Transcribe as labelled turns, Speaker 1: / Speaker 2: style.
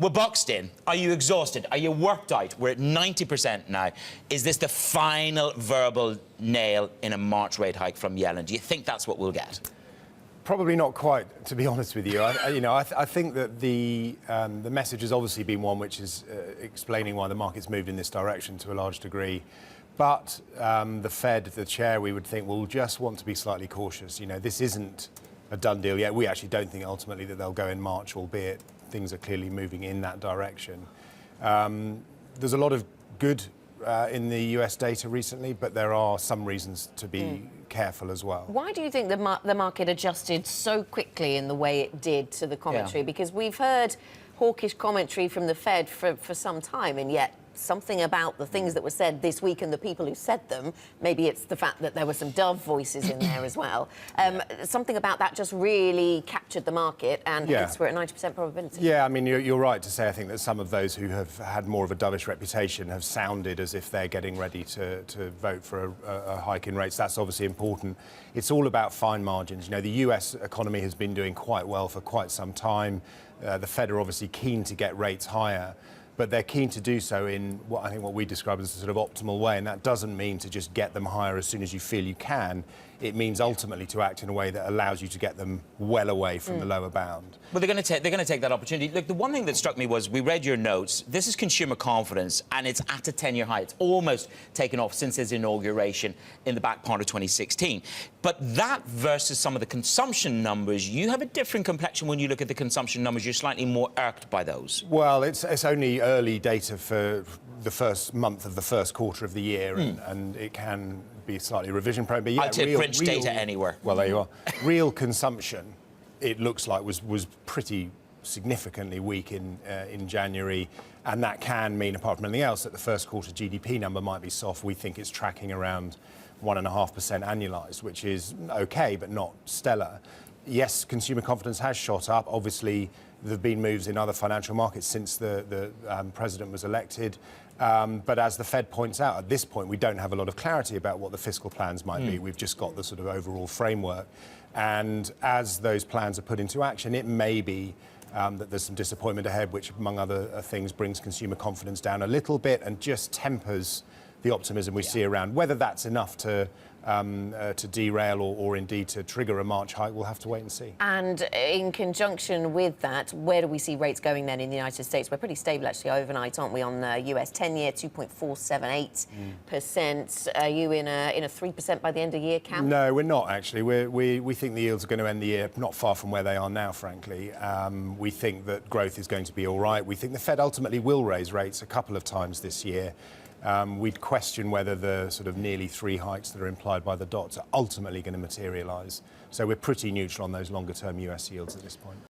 Speaker 1: we're boxed in. Are you exhausted? Are you worked out? We're at 90% now. Is this the final verbal nail in a March rate hike from Yellen? Do you think that's what we'll get?
Speaker 2: Probably not quite, to be honest with you. I think that the message has obviously been one which is explaining why the market's moved in this direction to a large degree. But the Fed, the chair, we would think, will just want to be slightly cautious. You know, this isn't a done deal yet. We actually don't think ultimately that they'll go in March, albeit things are clearly moving in that direction. There's a lot of good in the US data recently, but there are some reasons to be careful as well.
Speaker 3: Why do you think the market adjusted so quickly in the way it did to the commentary?
Speaker 1: Yeah.
Speaker 3: Because we've heard hawkish commentary from the Fed for some time, and yet something about the things that were said this week and the people who said them, maybe it's the fact that there were some dove voices in there as well, something about that just really captured the market, and hence we're at 90% probability.
Speaker 2: Yeah, I mean, you're right to say, I think, that some of those who have had more of a dovish reputation have sounded as if they're getting ready to vote for a hike in rates. That's obviously important. It's all about fine margins. You know, the US economy has been doing quite well for quite some time. The Fed are obviously keen to get rates higher, but they're keen to do so in what we describe as a sort of optimal way, and that doesn't mean to just get them higher as soon as you feel you can. It means ultimately to act in a way that allows you to get them well away from the lower bound.
Speaker 1: Well, they're going to take that opportunity. Look, the one thing that struck me was, we read your notes. This is consumer confidence, and it's at a 10-year high. It's almost taken off since its inauguration in the back part of 2016. But that versus some of the consumption numbers, you have a different complexion when you look at the consumption numbers. You're slightly more irked by those.
Speaker 2: Well, it's only early data for the first month of the first quarter of the year, and it can be slightly revision prone. But yeah,
Speaker 1: I'd take French data anywhere.
Speaker 2: Well, there you are. Real consumption, it looks like, was pretty significantly weak in January, and that can mean, apart from anything else, that the first quarter GDP number might be soft. We think it's tracking around 1.5% annualized, which is okay, but not stellar. Yes, consumer confidence has shot up. Obviously, there have been moves in other financial markets since the president was elected. But as the Fed points out, at this point, we don't have a lot of clarity about what the fiscal plans might be. We've just got the sort of overall framework. And as those plans are put into action, it may be that there's some disappointment ahead, which, among other things, brings consumer confidence down a little bit and just tempers the optimism we see around. Whether that's enough to derail or indeed to trigger a March hike, we'll have to wait and see.
Speaker 3: And in conjunction with that, where do we see rates going then in the United States? We're pretty stable actually overnight, aren't we, on the US 10-year, 2.478%. Are you in a 3% by the end of year camp?
Speaker 2: No, we're not actually. We think the yields are going to end the year not far from where they are now, frankly. We think that growth is going to be all right. We think the Fed ultimately will raise rates a couple of times this year. We'd question whether the sort of nearly 3 hikes that are implied by the dots are ultimately going to materialise. So we're pretty neutral on those longer-term US yields at this point.